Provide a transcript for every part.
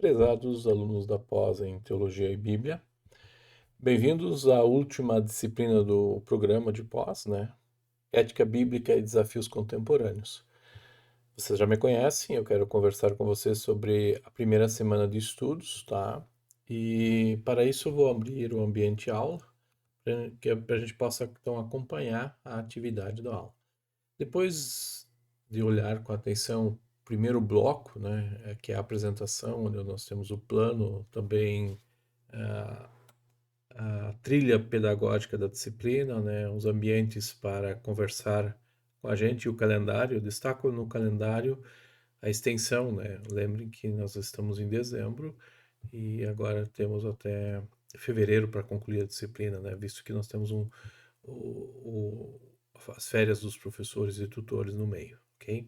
Prezados alunos da pós em Teologia e Bíblia, bem-vindos à última disciplina do programa de pós, Ética Bíblica e Desafios Contemporâneos. Vocês já me conhecem, eu quero conversar com vocês sobre a primeira semana de estudos, tá? E para isso eu vou abrir o ambiente aula, para a gente possa então acompanhar a atividade da aula. Depois de olhar com atenção o primeiro bloco, que é a apresentação, onde nós temos o plano, também a trilha pedagógica da disciplina, os ambientes para conversar com a gente e o calendário. Eu destaco no calendário a extensão, Lembrem que nós estamos em dezembro e agora temos até fevereiro para concluir a disciplina, Visto que nós temos as férias dos professores e tutores no meio, ok?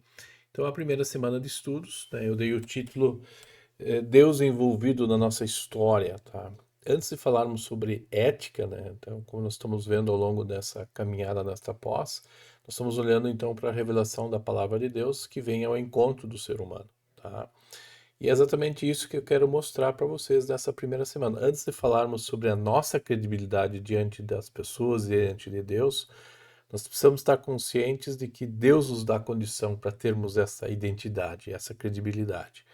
Então, a primeira semana de estudos, eu dei o título Deus envolvido na nossa história, tá? Antes de falarmos sobre ética, então, como nós estamos vendo ao longo dessa caminhada nesta pós, nós estamos olhando então para a revelação da palavra de Deus que vem ao encontro do ser humano, tá? E é exatamente isso que eu quero mostrar para vocês nessa primeira semana. Antes de falarmos sobre a nossa credibilidade diante das pessoas e diante de Deus, nós precisamos estar conscientes de que Deus nos dá condição para termos essa identidade, essa credibilidade.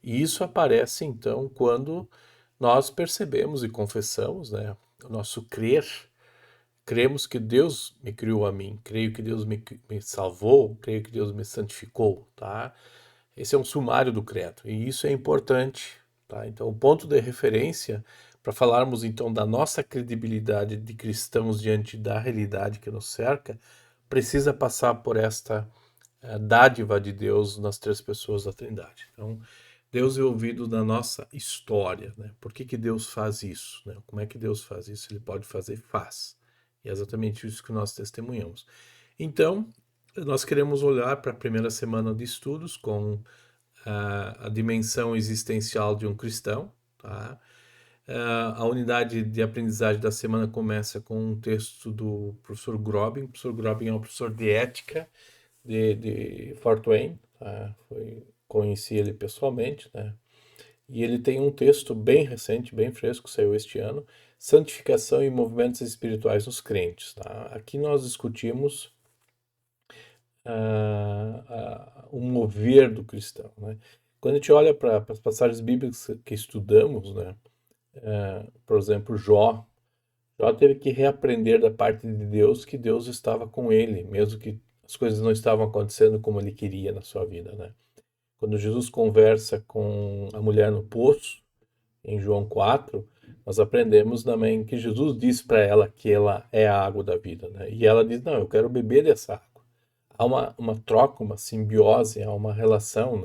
E isso aparece então quando nós percebemos e confessamos, o nosso crer. Cremos que Deus me criou a mim, creio que Deus me salvou, creio que Deus me santificou, tá? Esse é um sumário do credo e isso é importante, tá? Então, o ponto de referência para falarmos então da nossa credibilidade de cristãos diante da realidade que nos cerca, precisa passar por esta dádiva de Deus nas três pessoas da Trindade. Então, Deus é ouvido na nossa história, Por que Deus faz isso, Como é que Deus faz isso? Ele pode fazer, faz. E é exatamente isso que nós testemunhamos. Então, nós queremos olhar para a primeira semana de estudos com a dimensão existencial de um cristão, tá? A unidade de aprendizagem da semana começa com um texto do professor Grobin. O professor Grobin é um professor de ética de Fort Wayne, tá? Conheci ele pessoalmente, E ele tem um texto bem recente, bem fresco, saiu este ano, Santificação e Movimentos Espirituais nos Crentes, tá? Aqui nós discutimos o mover do cristão, Quando a gente olha para as passagens bíblicas que estudamos, por exemplo, Jó teve que reaprender da parte de Deus que Deus estava com ele, mesmo que as coisas não estavam acontecendo como ele queria na sua vida, Quando Jesus conversa com a mulher no poço, em João 4, nós aprendemos também que Jesus diz para ela que ela é a água da vida, E ela diz, não, eu quero beber dessa água. Há uma troca, uma simbiose, há uma relação,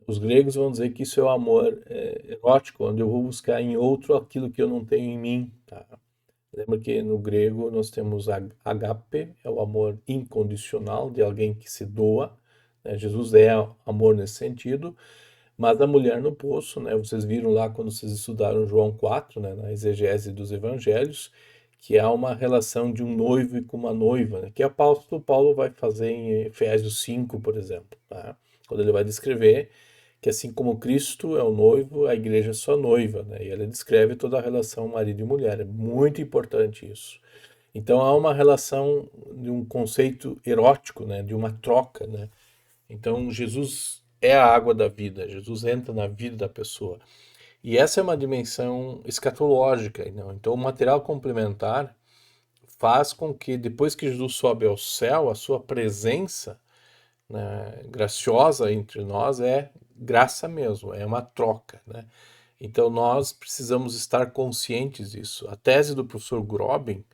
Os gregos vão dizer que isso é o amor erótico, onde eu vou buscar em outro aquilo que eu não tenho em mim, tá? Lembra que no grego nós temos agape, é o amor incondicional de alguém que se doa, Jesus é amor nesse sentido, mas a mulher no poço, vocês viram lá quando vocês estudaram João 4, na exegese dos evangelhos, que há uma relação de um noivo e com uma noiva, que o apóstolo Paulo vai fazer em Efésios 5, por exemplo, tá? Quando ele vai descrever que assim como Cristo é o noivo, a igreja é sua noiva, E ele descreve toda a relação marido e mulher. É muito importante isso. Então há uma relação de um conceito erótico, de uma troca, Então Jesus é a água da vida, Jesus entra na vida da pessoa. E essa é uma dimensão escatológica, não? Então o material complementar faz com que depois que Jesus sobe ao céu, a sua presença, graciosa entre nós é graça mesmo, é uma troca, Então nós precisamos estar conscientes disso. A tese do professor Grobin,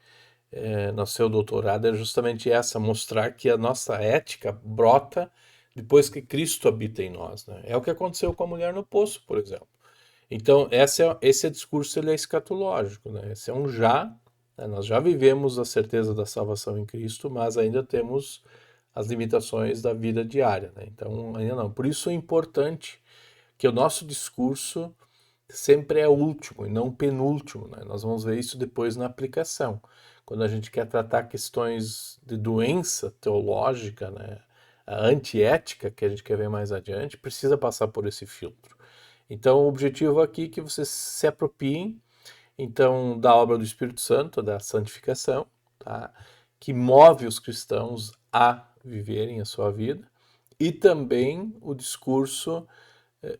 no seu doutorado, é justamente essa, mostrar que a nossa ética brota depois que Cristo habita em nós, É o que aconteceu com a mulher no poço, por exemplo. Então esse discurso ele é escatológico, Esse é um já, nós já vivemos a certeza da salvação em Cristo, mas ainda temos as limitações da vida diária, Então ainda não. Por isso é importante que o nosso discurso sempre é último e não penúltimo, Nós vamos ver isso depois na aplicação. Quando a gente quer tratar questões de doença teológica, a antiética, que a gente quer ver mais adiante, precisa passar por esse filtro. Então, o objetivo aqui é que vocês se apropiem, então, da obra do Espírito Santo, da santificação, tá? Que move os cristãos a viverem a sua vida, e também o discurso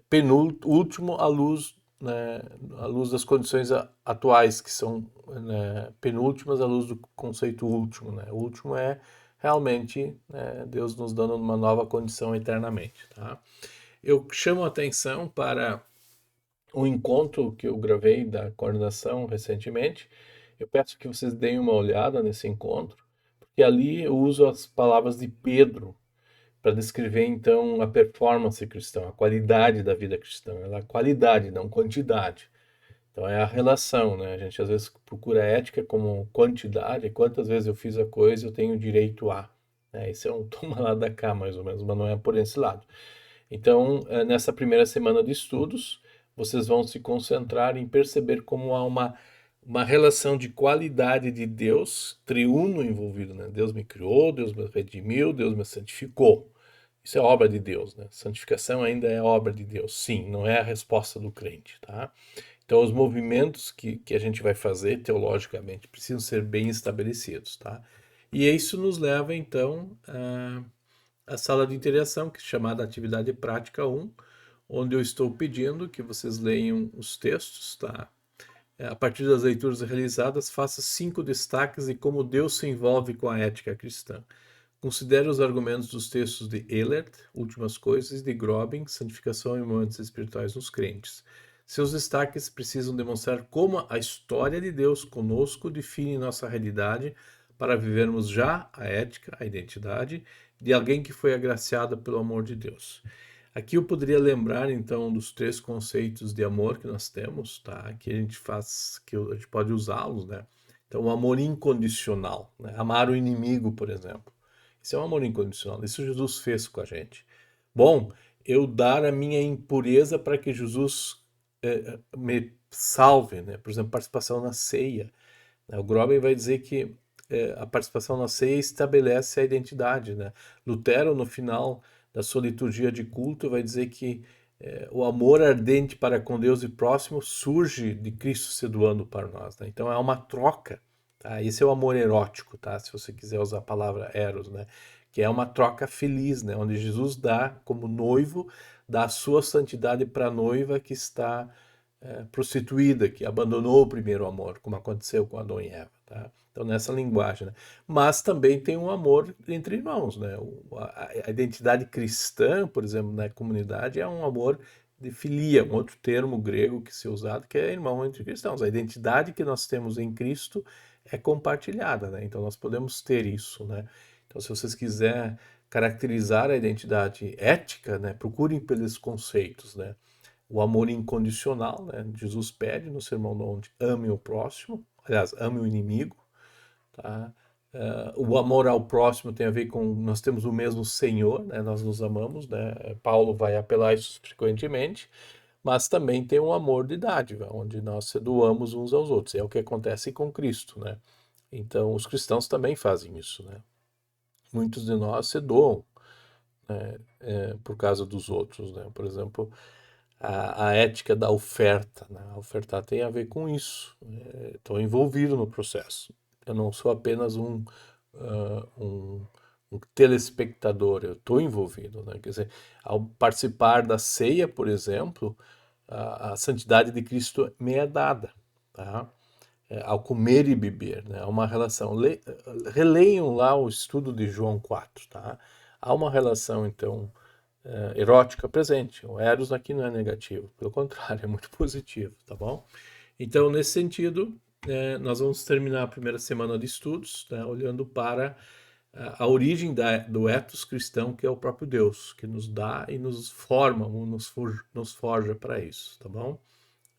penúltimo à luz, né, à luz das condições atuais, que são, né, penúltimas à luz do conceito último. Né? O último é realmente, né, Deus nos dando uma nova condição eternamente. Tá? Eu chamo a atenção para um encontro que eu gravei da coordenação recentemente. Eu peço que vocês deem uma olhada nesse encontro, porque ali eu uso as palavras de Pedro para descrever então a performance cristã, a qualidade da vida cristã. Ela é qualidade, não quantidade. Então é a relação, né? A gente às vezes procura a ética como quantidade, quantas vezes eu fiz a coisa, eu tenho direito a. Né? Esse é um toma lá da cá, mais ou menos, mas não é por esse lado. Então, nessa primeira semana de estudos, vocês vão se concentrar em perceber como há uma relação de qualidade de Deus, triuno envolvido, né? Deus me criou, Deus me redimiu, Deus me santificou. Isso é obra de Deus, né? Santificação ainda é obra de Deus, sim, não é a resposta do crente, tá? Então, os movimentos que a gente vai fazer teologicamente precisam ser bem estabelecidos, tá? E isso nos leva, então, a sala de interação, que é chamada Atividade Prática 1, onde eu estou pedindo que vocês leiam os textos, tá? A partir das leituras realizadas, faça 5 destaques de como Deus se envolve com a ética cristã. Considere os argumentos dos textos de Ehlert, Últimas Coisas, e de Grobin, Santificação e Momentos Espirituais nos Crentes. Seus destaques precisam demonstrar como a história de Deus conosco define nossa realidade para vivermos já a ética, a identidade de alguém que foi agraciado pelo amor de Deus. Aqui eu poderia lembrar então dos 3 conceitos de amor que nós temos, tá? Que a gente faz, que a gente pode usá-los, né? Então, o amor incondicional, né? Amar o inimigo, por exemplo. Isso é um amor incondicional. Isso Jesus fez com a gente. Bom, eu dar a minha impureza para que Jesus me salve, né? Por exemplo, participação na ceia. Né? O Groben vai dizer que a participação na ceia estabelece a identidade, né? Lutero, no final da sua liturgia de culto, vai dizer que o amor ardente para com Deus e próximo surge de Cristo se doando para nós. Né? Então é uma troca. Tá? Esse é o amor erótico, tá? Se você quiser usar a palavra eros, né? Que é uma troca feliz, né? Onde Jesus dá como noivo, dá a sua santidade para a noiva que está prostituída, que abandonou o primeiro amor, como aconteceu com Adão e Eva. Tá? Então, nessa linguagem. Né? Mas também tem um amor entre irmãos. Né? A identidade cristã, por exemplo, na comunidade, é um amor de filia, um outro termo grego que se é usado, que é irmão entre cristãos. A identidade que nós temos em Cristo é compartilhada. Né? Então, nós podemos ter isso. Né? Então, se vocês quiserem caracterizar a identidade ética, né, procurem pelos conceitos. Né? O amor incondicional, né? Jesus pede no Sermão do Monte, ame o próximo, aliás, ame o inimigo, tá? O amor ao próximo tem a ver com nós temos o mesmo Senhor, né? Nós nos amamos, né? Paulo vai apelar isso frequentemente, mas também tem um amor de dádiva, onde nós se doamos uns aos outros. É o que acontece com Cristo, né? Então, os cristãos também fazem isso, né? Muitos de nós se doam, né? Por causa dos outros, né? Por exemplo, a ética da oferta. Né? A ofertar tem a ver com isso. Estou envolvido no processo. Eu não sou apenas um telespectador, eu estou envolvido. Né? Quer dizer, ao participar da ceia, por exemplo, a santidade de Cristo me é dada. Tá? Ao comer e beber, né? Há uma relação. Releiam lá o estudo de João 4. Tá? Há uma relação, então, erótica presente. O eros aqui não é negativo, pelo contrário, é muito positivo, tá bom? Então, nesse sentido, nós vamos terminar a primeira semana de estudos, né, olhando para a origem do ethos cristão, que é o próprio Deus, que nos dá e nos forma, nos forja para isso, tá bom?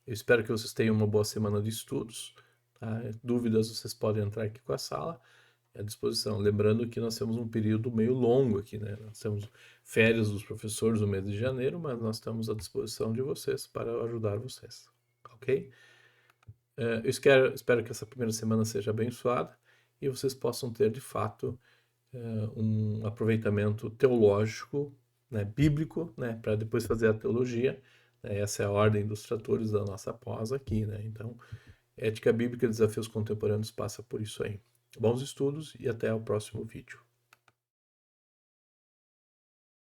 Eu espero que vocês tenham uma boa semana de estudos. Tá? Dúvidas, vocês podem entrar aqui com a sala à disposição. Lembrando que nós temos um período meio longo aqui, né? Nós temos férias dos professores no mês de janeiro, mas nós estamos à disposição de vocês para ajudar vocês, ok? Eu espero que essa primeira semana seja abençoada e vocês possam ter, de fato, um aproveitamento teológico, né, bíblico, né, para depois fazer a teologia Essa é a ordem dos tratores da nossa pós aqui, né? Então, Ética Bíblica e Desafios Contemporâneos passa por isso aí. Bons estudos e até o próximo vídeo.